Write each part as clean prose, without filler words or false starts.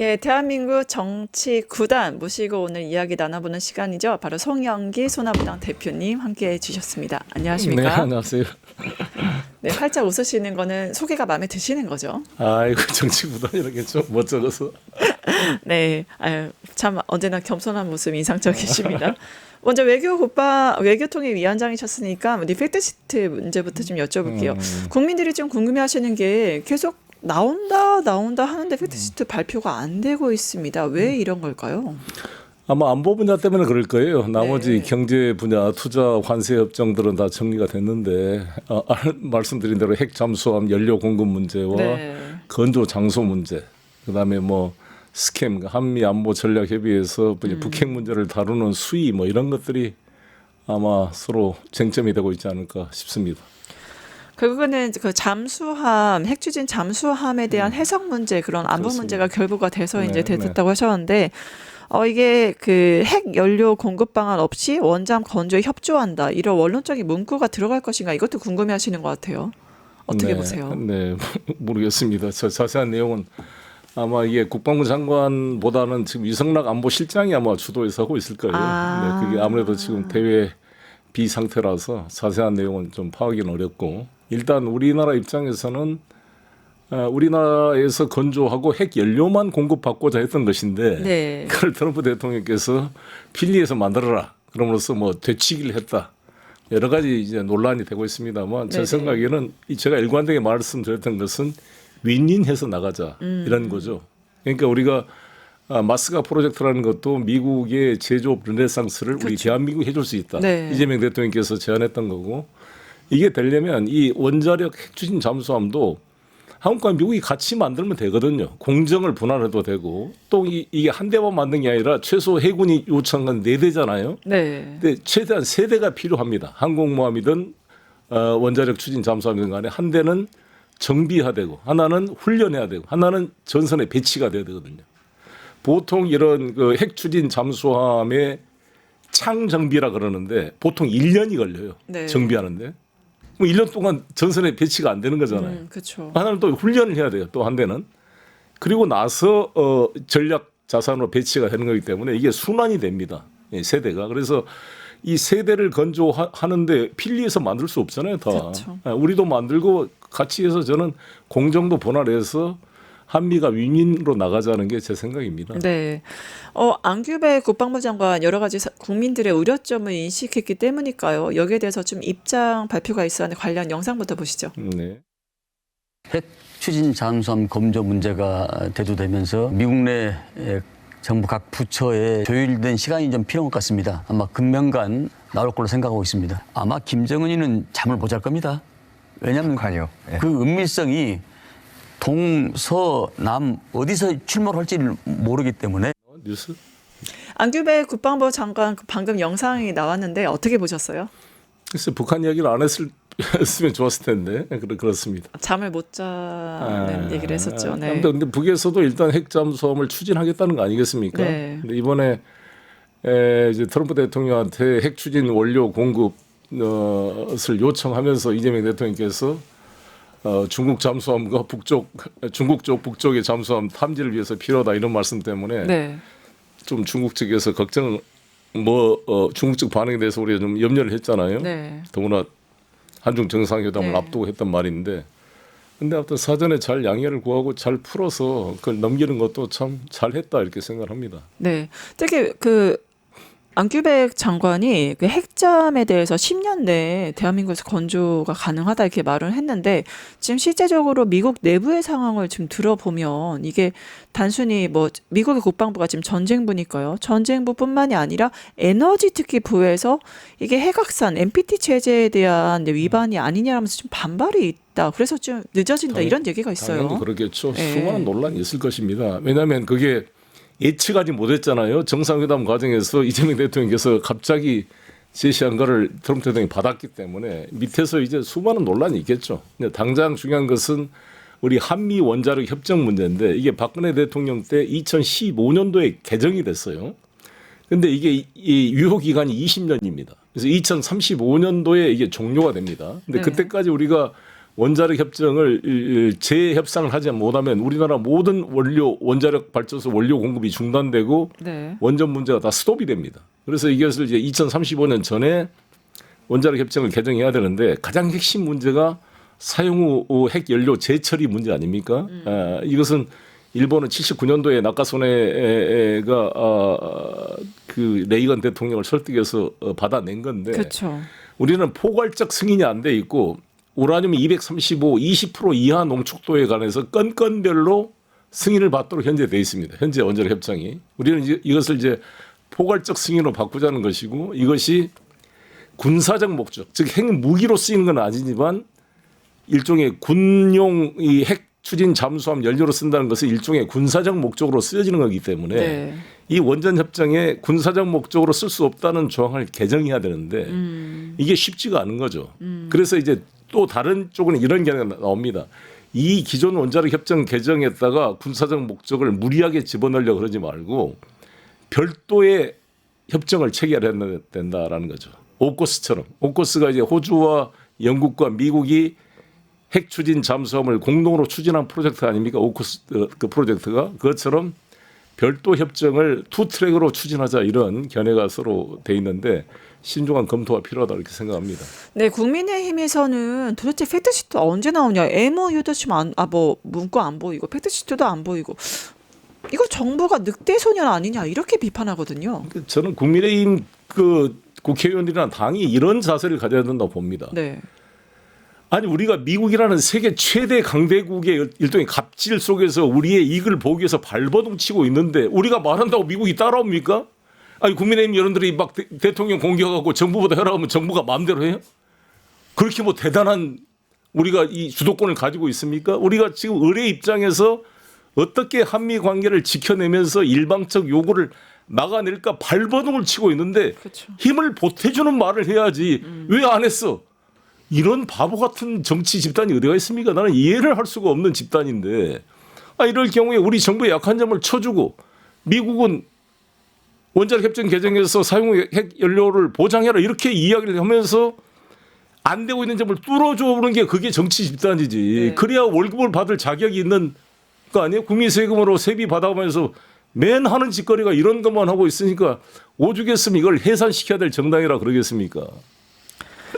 네, 대한민국 정치 구단 모시고 오늘 이야기 나눠보는 시간이죠. 바로 송영기 소나무당 대표님 함께해 주셨습니다. 안녕하십니까? 네, 안녕하세요. 네, 활짝 웃으시는 거는 소개가 마음에 드시는 거죠? 아이고 정치 구단이라는 게 좀 멋쩍어서. 네, 아유, 참 언제나 겸손한 모습 인상적이십니다. 먼저 외교통일 위원장이셨으니까 리팩트시트 문제부터 좀 여쭤볼게요. 국민들이 좀 궁금해하시는 게 계속 나온다 하는데 팩트시트 발표가 안 되고 있습니다. 왜 이런 걸까요? 아마 안보 분야 때문에 그럴 거예요. 나머지 네. 경제 분야, 투자, 관세 협정들은 다 정리가 됐는데 말씀드린 대로 핵 잠수함 연료 공급 문제와 네. 건조 장소 문제, 그다음에 뭐 스캠, 한미 안보 전략 협의에서 북핵 문제를 다루는 수위 뭐 이런 것들이 아마 서로 쟁점이 되고 있지 않을까 싶습니다. 결국에는 그 잠수함, 핵추진 잠수함에 대한 해석 문제, 그런 안보 그렇습니다. 문제가 결부가 돼서 이제 네, 됐다고 하셨는데, 이게 그 핵 연료 공급 방안 없이 원잠 건조에 협조한다, 이런 원론적인 문구가 들어갈 것인가, 이것도 궁금해하시는 것 같아요. 어떻게 보세요? 네, 모르겠습니다. 저 자세한 내용은 아마 이게 국방부 장관보다는 지금 이성락 안보실장이 아마 주도해서 하고 있을 거예요. 네, 그게 아무래도 지금 대외 비상태라서 자세한 내용은 좀 파악하기는 어렵고, 일단 우리나라 입장에서는 우리나라에서 건조하고 핵 연료만 공급받고자 했던 것인데, 네. 그걸 트럼프 대통령께서 필리에서 만들어라, 그럼으로써 뭐 되치기를 했다, 여러 가지 이제 논란이 되고 있습니다만, 제 네네. 생각에는 제가 일관되게 말씀드렸던 것은 윈윈해서 나가자 이런 거죠. 그러니까 우리가 마스가 프로젝트라는 것도 미국의 제조업 르네상스를 우리 대한민국이 해줄 수 있다. 네. 이재명 대통령께서 제안했던 거고, 이게 되려면 이 원자력 핵추진 잠수함도 한국과 미국이 같이 만들면 되거든요. 공정을 분할해도 되고, 또 이게 한 대만 만든 게 아니라 최소 해군이 요청한 건 4대잖아요. 네. 근데 최대한 3대가 필요합니다. 항공모함이든 원자력 추진 잠수함이든 간에 한 대는 정비해야 되고, 하나는 훈련해야 되고, 하나는 전선에 배치가 돼야 되거든요. 보통 이런 그 핵추진 잠수함의 창 정비라 그러는데 보통 1년이 걸려요. 네. 정비하는데. 뭐 1년 동안 전선에 배치가 안 되는 거잖아요. 그렇죠. 하나는 또 훈련을 해야 돼요. 또 한 대는. 그리고 나서 전략 자산으로 배치가 되는 거기 때문에 이게 순환이 됩니다. 세대가. 그래서 이 세대를 건조하는데 필리에서 만들 수 없잖아요. 다. 그렇죠. 우리도 만들고 같이 해서 저는 공정도 분할해서 한미가 윈윈으로 나가자는 게 제 생각입니다. 네. 안규배 국방부 장관 여러 가지 국민들의 우려점을 인식했기 때문일까요? 여기에 대해서 좀 입장 발표가 있었는데 관련 영상부터 보시죠. 네. 핵 추진 잠수함 검조 문제가 대두되면서 미국 내 정부 각 부처에 조율된 시간이 좀 필요한 것 같습니다. 아마 금명간 나올 걸로 생각하고 있습니다. 아마 김정은이는 잠을 못 잘 겁니다. 왜냐하면 예. 그 은밀성이 동, 서, 남 어디서 출몰할지를 모르기 때문에. 뉴스? 안규배 국방부 장관 방금 영상이 나왔는데 어떻게 보셨어요? 글쎄 북한 이야기를 안 했으면 좋았을 텐데 그렇습니다. 잠을 못 자는 얘기를 했었죠. 네. 아무튼 근데 북에서도 일단 핵 잠수함을 추진하겠다는 거 아니겠습니까? 네. 근데 이번에 이제 트럼프 대통령한테 핵 추진 원료 공급을 요청하면서 이재명 대통령께서 중국 잠수함과 중국 쪽 북쪽의 잠수함 탐지를 위해서 필요하다 이런 말씀 때문에 네. 좀 중국 측에서 걱정 중국 측 반응에 대해서 우리가 좀 염려를 했잖아요. 네. 더구나 한중 정상회담을 네. 앞두고 했던 말인데, 근데 아무튼 사전에 잘 양해를 구하고 잘 풀어서 그걸 넘기는 것도 참 잘했다 이렇게 생각합니다. 네. 특히 그 안규백 장관이 그 핵잠에 대해서 10년 내에 대한민국에서 건조가 가능하다 이렇게 말을 했는데, 지금 실제적으로 미국 내부의 상황을 지금 들어보면 이게 단순히 뭐 미국의 국방부가 지금 전쟁부니까요. 전쟁부뿐만이 아니라 에너지 특기부에서 이게 핵확산 NPT 체제에 대한 위반이 아니냐면서 좀 반발이 있다. 그래서 좀 늦어진다 이런 얘기가 있어요. 당연히 그렇겠죠. 네. 수많은 논란이 있을 것입니다. 왜냐하면 그게 예측하지 못했잖아요. 정상회담 과정에서 이재명 대통령께서 갑자기 제시한 거를 트럼프 대통령이 받았기 때문에 밑에서 이제 수많은 논란이 있겠죠. 근데 당장 중요한 것은 우리 한미 원자력 협정 문제인데, 이게 박근혜 대통령 때 2015년도에 개정이 됐어요. 근데 이게 이 유효 기간이 20년입니다. 그래서 2035년도에 이게 종료가 됩니다. 근데 네. 그때까지 우리가 원자력 협정을 재협상을 하지 못하면 우리나라 모든 원자력 발전소 원료 공급이 중단되고 네. 원전 문제가 다 스톱이 됩니다. 그래서 이것을 이제 2035년 전에 원자력 협정을 개정해야 되는데 가장 핵심 문제가 사용 후 핵 연료 재처리 문제 아닙니까? 이것은 일본은 79년도에 나카소네가 그 레이건 대통령을 설득해서 받아낸 건데 그렇죠. 우리는 포괄적 승인이 안 돼 있고 우라늄 235 20% 이하 농축도에 관해서 건건별로 승인을 받도록 현재 돼 있습니다. 현재 원자력 협정이 우리는 이것을 이제 포괄적 승인으로 바꾸자는 것이고 이것이 군사적 목적, 즉 핵 무기로 쓰이는 건 아니지만 일종의 군용 이 핵 추진 잠수함 연료로 쓴다는 것은 일종의 군사적 목적으로 쓰여지는 거기 때문에 네. 이 원전 협정에 군사적 목적으로 쓸 수 없다는 조항을 개정해야 되는데 이게 쉽지가 않은 거죠. 그래서 이제 또 다른 쪽은 이런 견해가 나옵니다. 이 기존 원자력 협정 개정에다가 군사적 목적을 무리하게 집어넣으려 그러지 말고 별도의 협정을 체결해야 된다라는 거죠. 오코스처럼. 오코스가 이제 호주와 영국과 미국이 핵 추진 잠수함을 공동으로 추진한 프로젝트 아닙니까? 오코스 그 프로젝트가 그것처럼 별도 협정을 투 트랙으로 추진하자 이런 견해가 서로 돼 있는데 신중한 검토가 필요하다 이렇게 생각합니다. 네, 국민의힘에서는 도대체 팩트시트 언제 나오냐? MOU도 지금 뭐 문구 안 보이고 팩트시트도 안 보이고 이거 정부가 늑대 소년 아니냐 이렇게 비판하거든요. 저는 국민의힘 그 국회의원들이나 당이 이런 자세를 가져야 된다고 봅니다. 네. 아니 우리가 미국이라는 세계 최대 강대국의 일종의 갑질 속에서 우리의 이익을 보기 위해서 발버둥 치고 있는데 우리가 말한다고 미국이 따라옵니까? 아니 국민의힘 여러분들이 막 대통령 공격하고 정부보다 혈압하면 정부가 마음대로 해요? 그렇게 뭐 대단한 우리가 이 주도권을 가지고 있습니까? 우리가 지금 의뢰 입장에서 어떻게 한미 관계를 지켜내면서 일방적 요구를 막아낼까 발버둥을 치고 있는데 그렇죠. 힘을 보태주는 말을 해야지 왜 안 했어? 이런 바보 같은 정치 집단이 어디가 있습니까? 나는 이해를 할 수가 없는 집단인데 이럴 경우에 우리 정부의 약한 점을 쳐주고 미국은 원자력 협정 개정에서 사용 핵 연료를 보장해라 이렇게 이야기를 하면서 안 되고 있는 점을 뚫어주는 게 그게 정치 집단이지. 네. 그래야 월급을 받을 자격이 있는 거 아니에요? 국민 세금으로 세비 받아가면서 맨 하는 짓거리가 이런 것만 하고 있으니까 오죽했으면 이걸 해산시켜야 될 정당이라 그러겠습니까?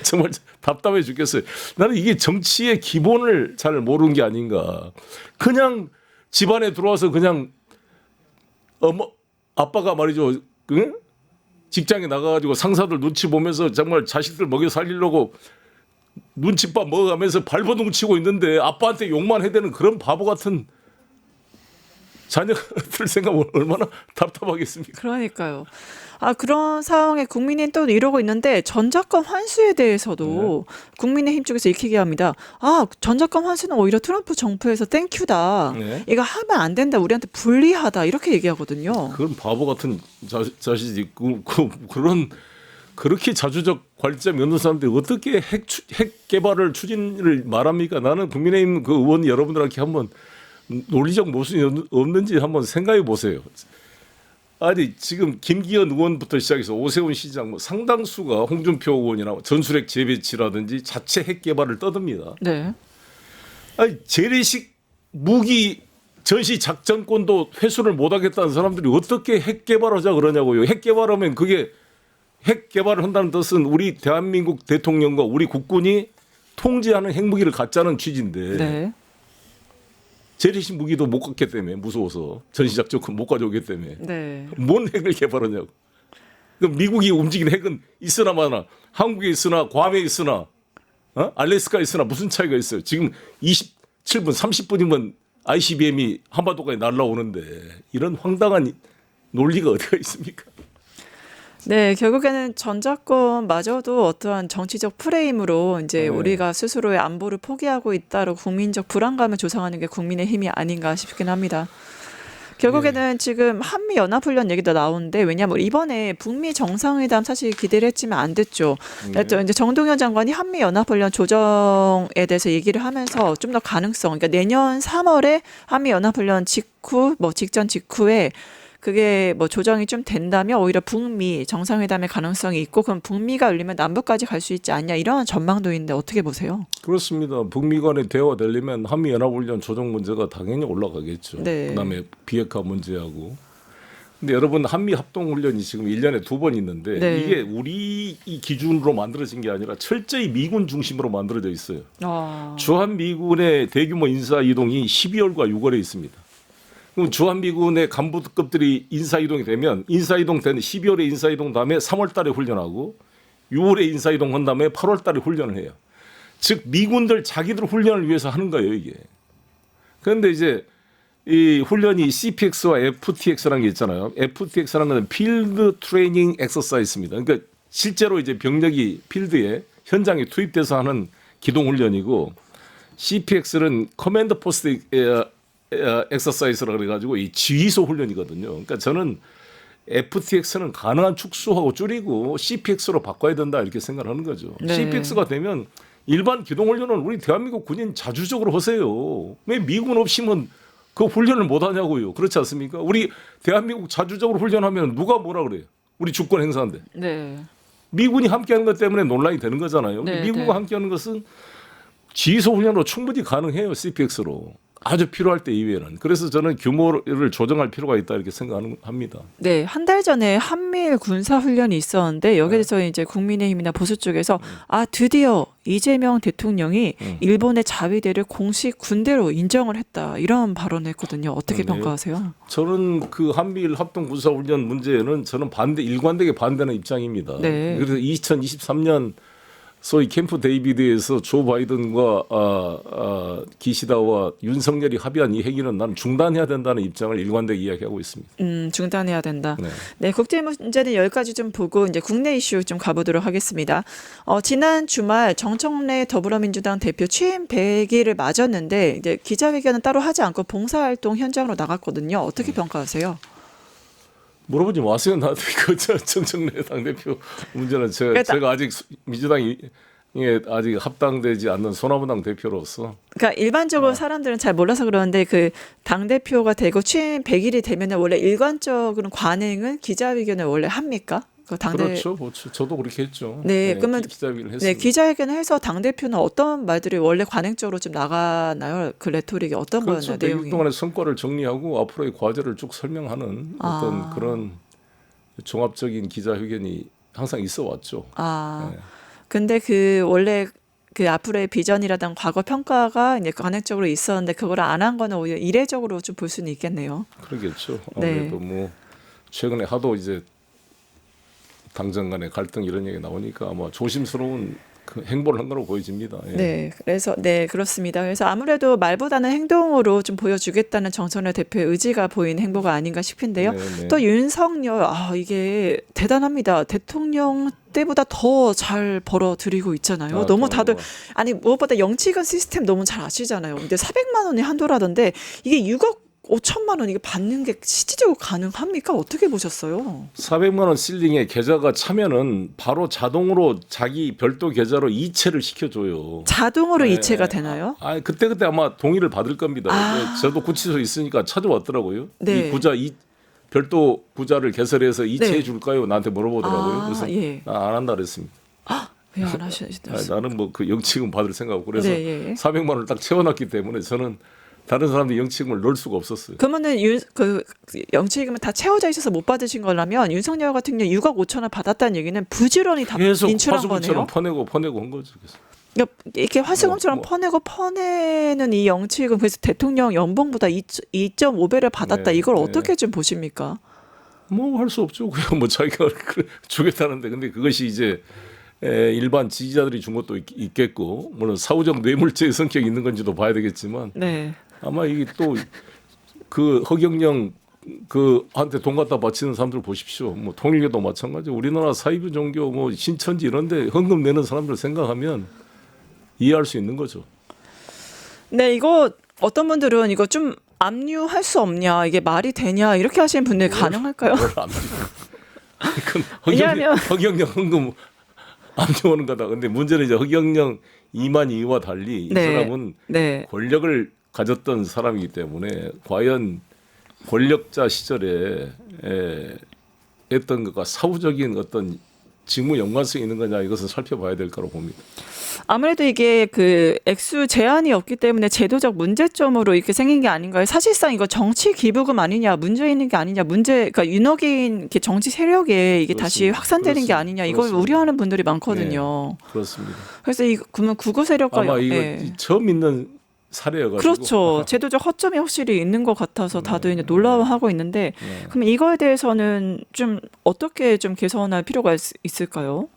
정말 답답해 죽겠어요. 나는 이게 정치의 기본을 잘 모르는 게 아닌가. 그냥 집안에 들어와서 그냥 아빠가 말이죠. 직장에 나가가지고 상사들 눈치 보면서 정말 자식들 먹여 살리려고 눈칫밥 먹어가면서 발버둥 치고 있는데 아빠한테 욕만 해대는 그런 바보 같은 자녀들 생각하면 얼마나 답답하겠습니까? 그러니까요. 그런 상황에 국민의힘 또 이러고 있는데 전작권 환수에 대해서도 국민의힘 쪽에서 익히게 합니다. 전작권 환수는 오히려 트럼프 정부에서 땡큐다. 네. 이거 하면 안 된다. 우리한테 불리하다. 이렇게 얘기하거든요. 그런 바보 같은 자식이 그런 그렇게 자주적 관점이 없는 사람들이 어떻게 핵 개발을 추진을 말합니까? 나는 국민의힘 그 의원 여러분들한테 한번 논리적 모순이 없는지 한번 생각해 보세요. 아니 지금 김기현 의원부터 시작해서 오세훈 시장 상당수가 홍준표 의원이나 전술핵 재배치라든지 자체 핵 개발을 떠듭니다. 네. 아니 재래식 무기 전시 작전권도 회수를 못하겠다는 사람들이 어떻게 핵 개발하자 그러냐고요. 핵 개발하면 그게 핵 개발을 한다는 뜻은 우리 대한민국 대통령과 우리 국군이 통제하는 핵무기를 갖자는 취지인데 네. 재래식 무기도 못 갖기 때문에 무서워서 전시작전 못 가져오기 때문에 네. 뭔 핵을 개발하냐고. 그럼 미국이 움직이는 핵은 있으나 마나 한국에 있으나 괌에 있으나 알래스카에 있으나 무슨 차이가 있어요. 지금 27분 30분이면 ICBM이 한반도까지 날라오는데 이런 황당한 논리가 어디가 있습니까? 네, 결국에는 전작권마저도 어떠한 정치적 프레임으로 이제 우리가 스스로의 안보를 포기하고 있다로 국민적 불안감을 조성하는 게 국민의힘이 아닌가 싶긴 합니다. 결국에는 지금 한미 연합훈련 얘기도 나오는데 왜냐하면 이번에 북미 정상회담 사실 기대를 했지만 안 됐죠. 또 이제 정동현 장관이 한미 연합훈련 조정에 대해서 얘기를 하면서 좀 더 가능성, 그러니까 내년 3월에 한미 연합훈련 직후, 직전 직후에 그게 뭐 조정이 좀 된다면 오히려 북미 정상회담의 가능성이 있고 그럼 북미가 열리면 남북까지 갈 수 있지 않냐 이런 전망도 있는데 어떻게 보세요? 그렇습니다. 북미 간의 대화가 되려면 한미 연합훈련 조정 문제가 당연히 올라가겠죠. 네. 그다음에 비핵화 문제하고. 근데 여러분 한미 합동훈련이 지금 1년에 2번 있는데 네. 이게 우리 이 기준으로 만들어진 게 아니라 철저히 미군 중심으로 만들어져 있어요. 주한미군의 대규모 인사이동이 12월과 6월에 있습니다. 그럼 주한미군의 간부급들이 인사이동이 되면 인사이동 되는 12월에 인사이동 다음에 3월 달에 훈련하고 6월에 인사이동 한 다음에 8월 달에 훈련을 해요. 즉 미군들 자기들 훈련을 위해서 하는 거예요 이게. 그런데 이제 이 훈련이 CPX와 FTX라는 게 있잖아요. FTX라는 건 필드 트레이닝 엑서사이즈입니다. 그러니까 실제로 이제 병력이 필드에 현장에 투입돼서 하는 기동 훈련이고 CPX는 커맨드 포스트 엑서사이즈라 그래가지고 이 지휘소 훈련이거든요. 그러니까 저는 FTX는 가능한 축소하고 줄이고 CPX로 바꿔야 된다 이렇게 생각하는 거죠. 네. CPX가 되면 일반 기동 훈련은 우리 대한민국 군인 자주적으로 하세요. 왜 미군 없이면 그 훈련을 못 하냐고요. 그렇지 않습니까? 우리 대한민국 자주적으로 훈련하면 누가 뭐라 그래요? 우리 주권 행사인데. 네. 미군이 함께하는 것 때문에 논란이 되는 거잖아요. 네, 미군과 네. 함께하는 것은 지휘소 훈련으로 충분히 가능해요. CPX로. 아주 필요할 때 이외에는. 그래서 저는 규모를 조정할 필요가 있다 이렇게 생각합니다. 네, 한 달 전에 한미일 군사 훈련이 있었는데 여기에 대해서 이제 국민의힘이나 보수 쪽에서 아 드디어 이재명 대통령이 일본의 자위대를 공식 군대로 인정을 했다 이런 발언을 했거든요. 어떻게 네. 평가하세요? 저는 그 한미일 합동 군사 훈련 문제에는 저는 일관되게 반대하는 입장입니다. 네. 그래서 2023년 소위 캠프 데이비드에서 조 바이든과 기시다와 윤석열이 합의한 이 행위는 나는 중단해야 된다는 입장을 일관되게 이야기하고 있습니다. 중단해야 된다. 네. 네, 국제 문제는 여기까지 좀 보고 이제 국내 이슈 좀 가보도록 하겠습니다. 지난 주말 정청래 더불어민주당 대표 취임 100일을 맞았는데 이제 기자회견은 따로 하지 않고 봉사활동 현장으로 나갔거든요. 어떻게 평가하세요? 물어보지 마세요. 나한테 그 정청래 당대표 문제는 제가 아직 민주당이 아직 합당되지 않는 소나무당 대표로서 그러니까 일반적으로 사람들은 잘 몰라서 그러는데 그 당 대표가 되고 취임 100일이 되면 원래 일관적으로 관행은 기자회견을 원래 합니까? 그 당대 그렇죠. 저도 그렇게 했죠. 네, 그러면 기자회견을 했습니다. 네, 기자회견을 해서 당 대표는 어떤 말들이 원래 관행적으로 좀 나가나요? 그 레토릭이 어떤 그렇죠. 거였나요? 100일 내용이? 동안의 성과를 정리하고 앞으로의 과제를 쭉 설명하는 어떤 그런 종합적인 기자회견이 항상 있어 왔죠. 네. 근데 그 원래 그 앞으로의 비전이라든 과거 평가가 이제 관행적으로 있었는데 그걸 안 한 거는 오히려 이례적으로 좀 볼 수는 있겠네요. 그러겠죠. 네. 아무래도 뭐 최근에 하도 이제 당정 간의 갈등 이런 얘기 나오니까 아마 조심스러운 그 행보를 한 거로 보여집니다. 예. 네, 그래서 네 그렇습니다. 그래서 아무래도 말보다는 행동으로 좀 보여주겠다는 정청래 대표의 의지가 보이는 행보가 아닌가 싶은데요. 네, 네. 또 윤석열 이게 대단합니다. 대통령 때보다 더 잘 벌어들이고 있잖아요. 너무 다들 아니 무엇보다 영치금 시스템 너무 잘 아시잖아요. 근데 400만 원이 한도라던데 이게 6억 5천만 원 이게 받는 게 실질적으로 가능합니까? 어떻게 보셨어요? 400만 원 실링에 계좌가 차면은 바로 자동으로 자기 별도 계좌로 이체를 시켜줘요. 자동으로 네. 이체가 되나요? 그때 아마 동의를 받을 겁니다. 저도 구치소 있으니까 찾아왔더라고요. 네. 이 별도 구자를 개설해서 이체해 네. 줄까요? 나한테 물어보더라고요. 그래서 예. 안 한다 그랬습니다. 왜 안 하시나요? 나는 뭐 그 영치금 받을 생각 없고 그래서 네, 예. 400만 원을 딱 채워놨기 때문에 저는 다른 사람들 영치금을 넣을 수가 없었어요. 그러면은 그 영치금은 다 채워져 있어서 못 받으신 거라면 윤석열 같은 경우 6억 5천 원 받았다는 얘기는 부지런히 다 계속 인출한 화수분처럼 거네요. 퍼내고 한 거죠. 그래서. 그러니까 이렇게 화수금처럼 뭐. 퍼내고 퍼내는 이 영치금 그래서 대통령 연봉보다 2.5배를 받았다. 네, 이걸 네. 어떻게 좀 보십니까? 뭐 할 수 없죠. 그냥 뭐 자기가 주겠다는데 근데 그것이 이제 일반 지지자들이 준 것도 있겠고 물론 사후적 뇌물죄의 성격이 있는 건지도 봐야 되겠지만 네. 아마 이게 또 그 허경영 한테 돈 갖다 바치는 사람들 보십시오. 뭐 통일교도 마찬가지. 우리나라 사이비 종교 뭐 신천지 이런데 헌금 내는 사람들 생각하면 이해할 수 있는 거죠. 네, 이거 어떤 분들은 이거 좀 압류할 수 없냐, 이게 말이 되냐 이렇게 하시는 분들 가능할까요? 왜냐하면 허경영 헌금 압류하는 거다. 근데 문제는 이제 허경영 이만희와 달리 이 네. 사람은 네. 권력을 가졌던 사람이기 때문에 과연 권력자 시절에 했던 것과 사후적인 어떤 직무 연관성이 있는 거냐 이것은 살펴봐야 될 거라고 봅니다. 아무래도 이게 그 액수 제한이 없기 때문에 제도적 문제점으로 이렇게 생긴 게 아닌가요? 사실상 이거 정치 기부금 아니냐, 문제 있는 게 아니냐, 그러니까 윤핵인 이렇게 정치 세력에 이게 다시 그렇습니다. 확산되는 게 아니냐, 이걸 그렇습니다. 우려하는 분들이 많거든요. 그렇습니다. 그래서 그러면 국어 세력과 아마 이거 예. 처음 있는 사례여가지고. 그렇죠. 제도적 허점이 확실히 있는 것 같아서 다들 이제 놀라워하고 있는데, 그럼 이거에 대해서는 좀 어떻게 좀 개선할 필요가 있을까요?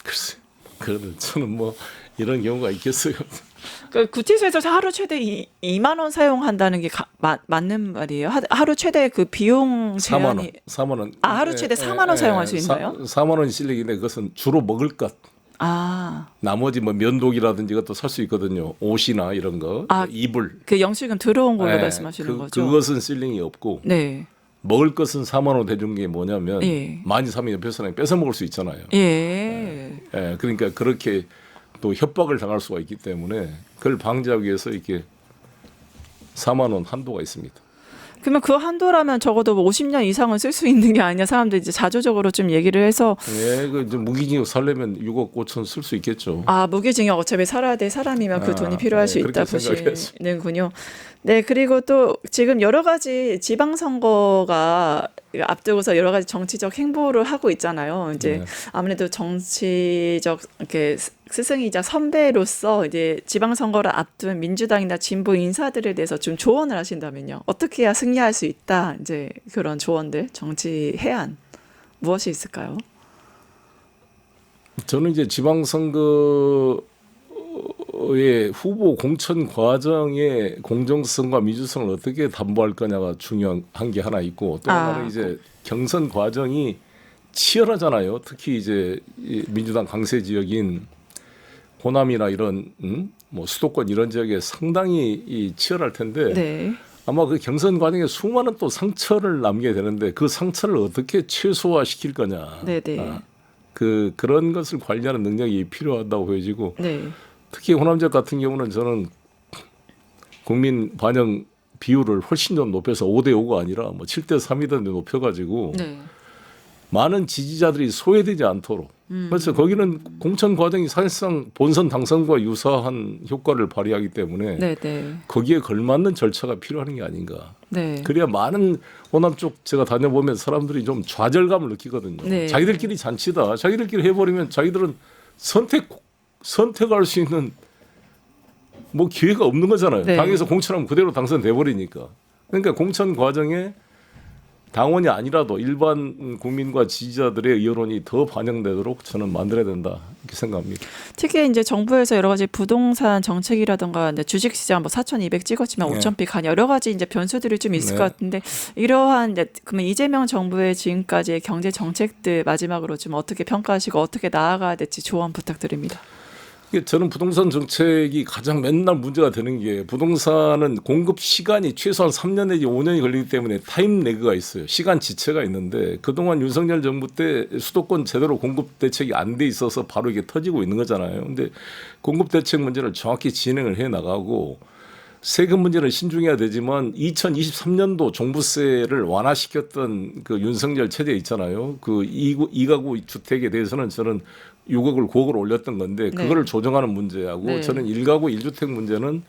글쎄, 그러면 저는 뭐 이런 경우가 있겠어요. 그러니까 구치소에서 하루 최대 2만 원 사용한다는 게 맞는 말이에요. 하루 최대 그 비용 4만 원, 제한이 4만 원. 하루 최대 4만 원 사용할 수 있나요? 4만 원이 실력인데 그것은 주로 먹을 것. 나머지 뭐 면도기라든지 이것도 살 수 있거든요. 옷이나 이런 거, 이불. 그 영수금 들어온 걸로 말씀하시는 거죠? 그것은 실링이 없고 네. 먹을 것은 4만 원 대준 게 뭐냐면 많이 사면 옆에 사람이 뺏어 먹을 수 있잖아요. 그러니까 그렇게 또 협박을 당할 수가 있기 때문에 그걸 방지하기 위해서 이렇게 4만 원 한도가 있습니다. 그러면 그 한도라면 적어도 50년 이상은 쓸 수 있는 게 아니냐, 사람들이 이제 자조적으로 좀 얘기를 해서. 그 이제 무기징역 살려면 6억 5천 쓸 수 있겠죠. 무기징역 어차피 살아야 될 사람이면 그 돈이 필요할 수 있다 생각했어요. 보시는군요. 네, 그리고 또 지금 여러 가지 지방선거가 앞두고서 여러 가지 정치적 행보를 하고 있잖아요. 이제 아무래도 정치적 이렇게 스승이자 선배로서 이제 지방선거를 앞둔 민주당이나 진보 인사들에 대해서 좀 조언을 하신다면요. 어떻게 해야 승리할 수 있다. 이제 그런 조언들, 정치 해안 무엇이 있을까요? 저는 이제 지방선거의 후보 공천 과정의 공정성과 민주성을 어떻게 담보할 거냐가 중요한 게 하나 있고, 또 하나는 이제 경선 과정이 치열하잖아요. 특히 이제 민주당 강세 지역인 호남이나 이런 뭐 수도권 이런 지역에 상당히 치열할 텐데 아마 그 경선 과정에 수많은 또 상처를 남게 되는데 그 상처를 어떻게 최소화시킬 거냐. 그런 것을 관리하는 능력이 필요하다고 보여지고 특히 호남 지역 같은 경우는 저는 국민 반영 비율을 훨씬 좀 높여서 5대 5가 아니라 뭐 7대 3이든 높여가지고 많은 지지자들이 소외되지 않도록. 그래서 거기는 공천 과정이 사실상 본선 당선과 유사한 효과를 발휘하기 때문에 거기에 걸맞는 절차가 필요한 게 아닌가. 그래야 많은 호남 쪽 제가 다녀보면 사람들이 좀 좌절감을 느끼거든요. 자기들끼리 잔치다. 자기들끼리 해버리면 자기들은 선택할 수 있는 뭐 기회가 없는 거잖아요. 당에서 공천하면 그대로 당선돼 버리니까. 그러니까 공천 과정에 당원이 아니라도 일반 국민과 지지자들의 여론이 더 반영되도록 저는 만들어야 된다 이렇게 생각합니다. 특히 이제 정부에서 여러 가지 부동산 정책이라든가 이제 주식시장 뭐 4,200 찍었지만 5,000픽 한 여러 가지 이제 변수들이 좀 있을 것 같은데 이러한 이제 그러면 이재명 정부의 지금까지의 경제 정책들 마지막으로 좀 어떻게 평가하시고 어떻게 나아가야 될지 조언 부탁드립니다. 저는 부동산 정책이 가장 맨날 문제가 되는 게 부동산은 공급 시간이 최소한 3년 내지 5년이 걸리기 때문에 타임 레그가 있어요. 시간 지체가 있는데 그동안 윤석열 정부 때 수도권 제대로 공급 대책이 안 돼 있어서 바로 이게 터지고 있는 거잖아요. 근데 공급 대책 문제를 정확히 진행을 해 나가고 세금 문제는 신중해야 되지만 2023년도 종부세를 완화시켰던 그 윤석열 체제 있잖아요. 그 2가구 주택에 대해서는 저는 6억을 9억을 올렸던 건데 그거를 조정하는 문제하고 저는 1가구 1주택 문제는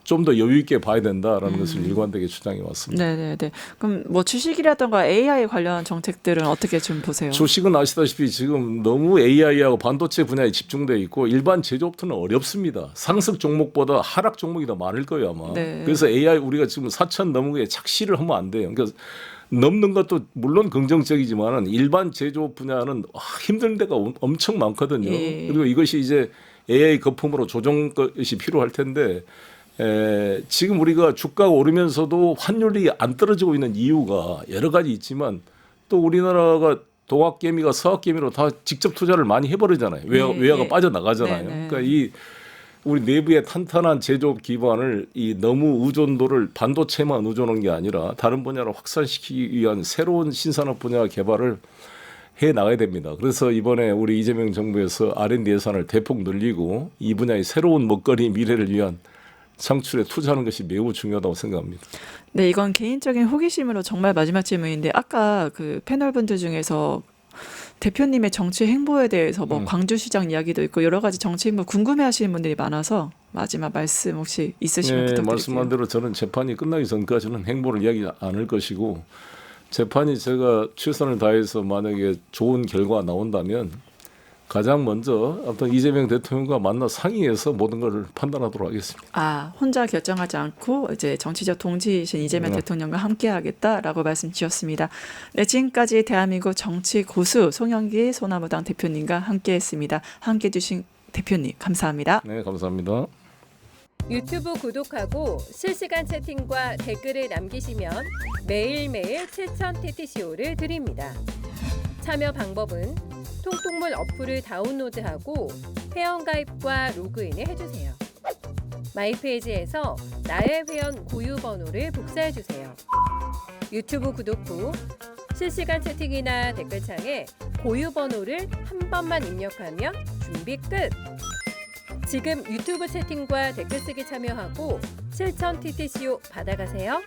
좀 더 여유 있게 봐야 된다라는 것을 일관되게 주장해 왔습니다. 그럼 뭐 주식이라든가 AI 관련 정책들은 어떻게 좀 보세요? 주식은 아시다시피 지금 너무 AI하고 반도체 분야에 집중돼 있고 일반 제조업체는 어렵습니다. 상승 종목보다 하락 종목이 더 많을 거예요 아마. 그래서 AI 우리가 지금 4천 넘은 게 착시를 하면 안 돼요. 그러니까 넘는 것도 물론 긍정적이지만은 일반 제조업 분야는 힘든 데가 엄청 많거든요. 그리고 이것이 이제 AI 거품으로 조정 것이 필요할 텐데 지금 우리가 주가가 오르면서도 환율이 안 떨어지고 있는 이유가 여러 가지 있지만 또 우리나라가 동학개미가 서학개미로 다 직접 투자를 많이 해버리잖아요. 외화가 빠져나가잖아요. 그러니까 이 우리 내부의 탄탄한 제조업 기반을 이 너무 의존도를 반도체만 의존한 게 아니라 다른 분야로 확산시키기 위한 새로운 신산업 분야 개발을 해 나가야 됩니다. 그래서 이번에 우리 이재명 정부에서 R&D 예산을 대폭 늘리고 이 분야의 새로운 먹거리 미래를 위한 창출에 투자하는 것이 매우 중요하다고 생각합니다. 네, 이건 개인적인 호기심으로 정말 마지막 질문인데 아까 그 패널분들 중에서 대표님의 정치 행보에 대해서 뭐 광주시장 이야기도 있고 여러 가지 정치 행보 궁금해하시는 분들이 많아서 마지막 말씀 혹시 있으시면 네, 부탁드릴게요. 말씀한 대로 저는 재판이 끝나기 전까지는 행보를 이야기 않을 것이고 재판이 제가 최선을 다해서 만약에 좋은 결과가 나온다면 가장 먼저 아무튼 이재명 대통령과 만나 상의해서 모든 것을 판단하도록 하겠습니다. 아, 혼자 결정하지 않고 이제 정치적 동지이신 이재명 대통령과 함께하겠다라고 말씀 주셨습니다. 네, 지금까지 대한민국 정치 고수 송영길 소나무당 대표님과 함께했습니다. 함께해 주신 대표님 감사합니다. 네, 감사합니다. 유튜브 구독하고 실시간 채팅과 댓글을 남기시면 매일매일 7천 TTCO를 드립니다. 참여 방법은 통통물 어플을 다운로드하고 회원가입과 로그인을 해주세요. 마이페이지에서 나의 회원 고유 번호를 복사해주세요. 유튜브 구독 후 실시간 채팅이나 댓글창에 고유 번호를 한 번만 입력하면 준비 끝! 지금 유튜브 채팅과 댓글 쓰기 참여하고 실천 TTCO 받아가세요.